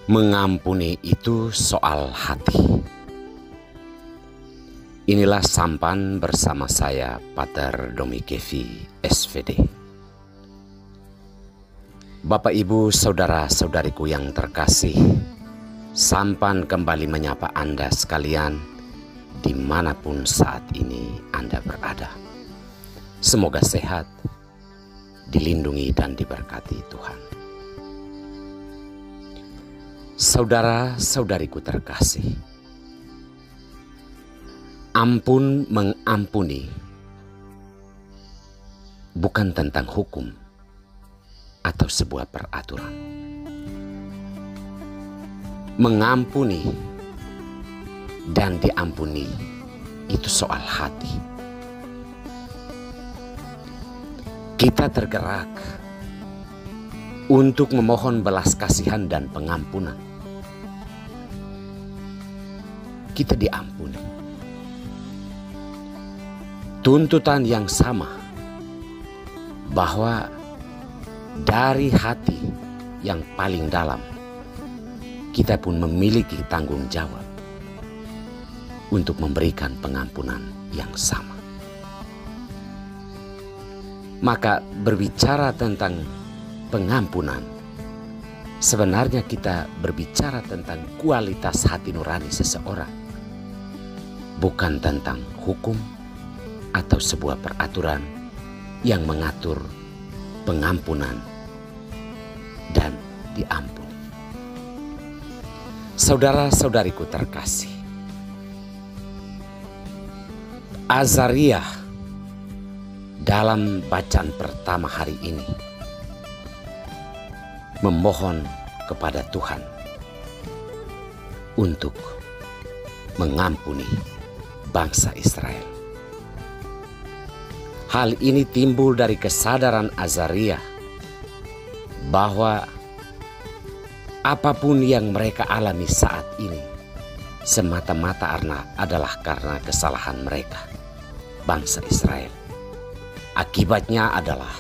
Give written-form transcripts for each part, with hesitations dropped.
Mengampuni itu soal hati. Inilah sampan bersama saya, Pater Domi Kevi, SVD. Bapak, Ibu, Saudara-saudariku yang terkasih, sampan kembali menyapa Anda sekalian dimanapun saat ini Anda berada. Semoga sehat, dilindungi dan diberkati Tuhan. Saudara-saudariku terkasih, ampun mengampuni bukan tentang hukum atau sebuah peraturan. Mengampuni dan diampuni itu soal hati. Kita tergerak untuk memohon belas kasihan dan pengampunan. Kita diampuni. Tuntutan yang sama bahwa dari hati yang paling dalam kita pun memiliki tanggung jawab untuk memberikan pengampunan yang sama. Maka berbicara tentang pengampunan, sebenarnya kita berbicara tentang kualitas hati nurani seseorang, bukan tentang hukum atau sebuah peraturan yang mengatur pengampunan dan diampuni. Saudara-saudariku terkasih, Azariah dalam bacaan pertama hari ini memohon kepada Tuhan untuk mengampuni bangsa Israel. Hal ini timbul dari kesadaran Azariah bahwa apapun yang mereka alami saat ini semata-mata adalah karena kesalahan mereka, bangsa Israel. Akibatnya adalah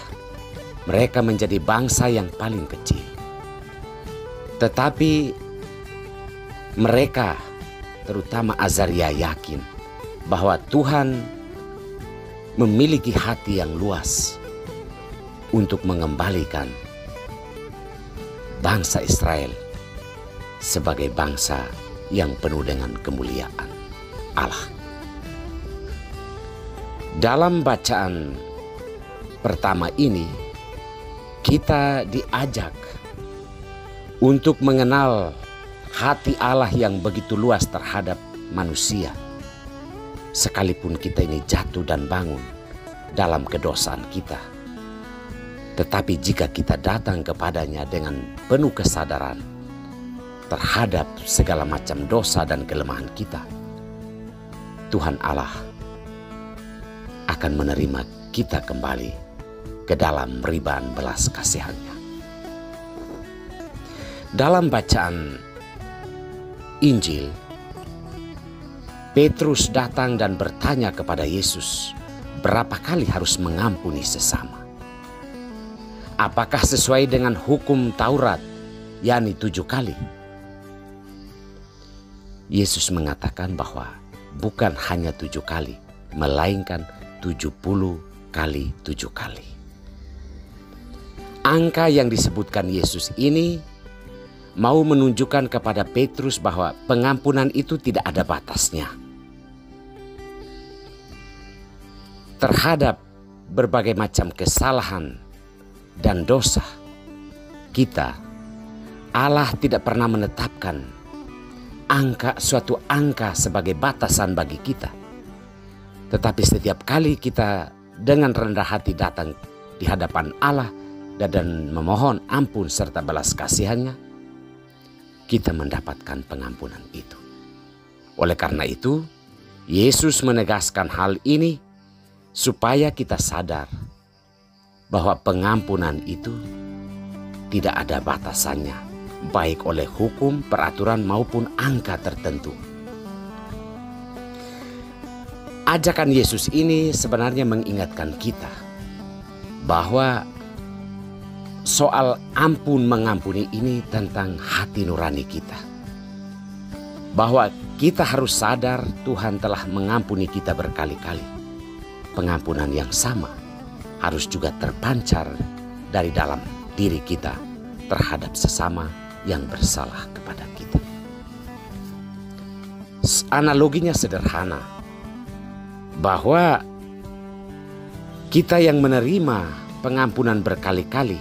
mereka menjadi bangsa yang paling kecil. Tetapi mereka, terutama Azariah, yakin bahwa Tuhan memiliki hati yang luas untuk mengembalikan bangsa Israel sebagai bangsa yang penuh dengan kemuliaan Allah. Dalam bacaan pertama ini, kita diajak untuk mengenal hati Allah yang begitu luas terhadap manusia. Sekalipun kita ini jatuh dan bangun dalam kedosaan kita, tetapi jika kita datang kepadanya dengan penuh kesadaran terhadap segala macam dosa dan kelemahan kita, Tuhan Allah akan menerima kita kembali ke dalam ribuan belas kasihannya. Dalam bacaan Injil, Petrus datang dan bertanya kepada Yesus, berapa kali harus mengampuni sesama? Apakah sesuai dengan hukum Taurat, yakni 7 kali? Yesus mengatakan bahwa bukan hanya 7 kali, melainkan 70 kali 7 kali. Angka yang disebutkan Yesus ini mau menunjukkan kepada Petrus bahwa pengampunan itu tidak ada batasnya. Terhadap berbagai macam kesalahan dan dosa kita, Allah tidak pernah menetapkan suatu angka sebagai batasan bagi kita. Tetapi setiap kali kita dengan rendah hati datang di hadapan Allah dan memohon ampun serta belas kasihannya, kita mendapatkan pengampunan itu. Oleh karena itu, Yesus menegaskan hal ini supaya kita sadar bahwa pengampunan itu tidak ada batasannya, baik oleh hukum, peraturan maupun angka tertentu. Ajakan Yesus ini sebenarnya mengingatkan kita bahwa soal ampun mengampuni ini tentang hati nurani kita. Bahwa kita harus sadar Tuhan telah mengampuni kita berkali-kali. Pengampunan yang sama harus juga terpancar dari dalam diri kita terhadap sesama yang bersalah kepada kita. Analoginya sederhana, bahwa kita yang menerima pengampunan berkali-kali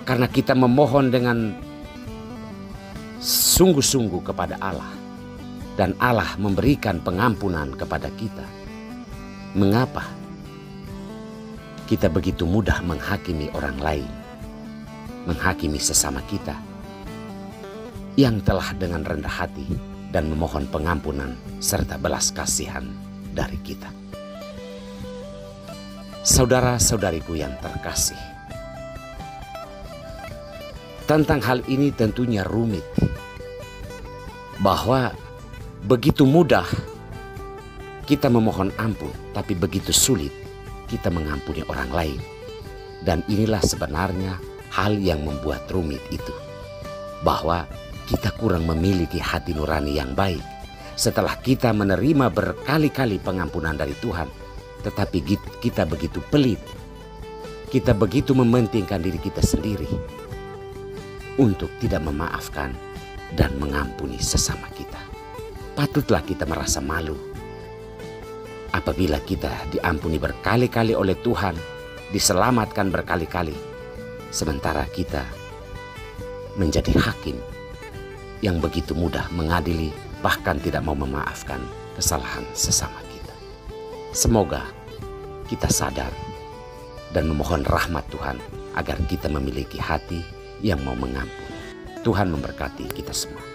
karena kita memohon dengan sungguh-sungguh kepada Allah, dan Allah memberikan pengampunan kepada kita. Mengapa kita begitu mudah menghakimi orang lain, menghakimi sesama kita yang telah dengan rendah hati dan memohon pengampunan serta belas kasihan dari kita? Saudara-saudariku yang terkasih, tentang hal ini tentunya rumit, bahwa begitu mudah kita memohon ampun, tapi begitu sulit kita mengampuni orang lain. Dan inilah sebenarnya hal yang membuat rumit itu, bahwa kita kurang memiliki hati nurani yang baik. Setelah kita menerima berkali-kali pengampunan dari Tuhan, tetapi kita begitu pelit, kita begitu mementingkan diri kita sendiri untuk tidak memaafkan dan mengampuni sesama kita. Patutlah kita merasa malu apabila kita diampuni berkali-kali oleh Tuhan, diselamatkan berkali-kali, sementara kita menjadi hakim yang begitu mudah mengadili, bahkan tidak mau memaafkan kesalahan sesama kita. Semoga kita sadar dan memohon rahmat Tuhan agar kita memiliki hati yang mau mengampuni. Tuhan memberkati kita semua.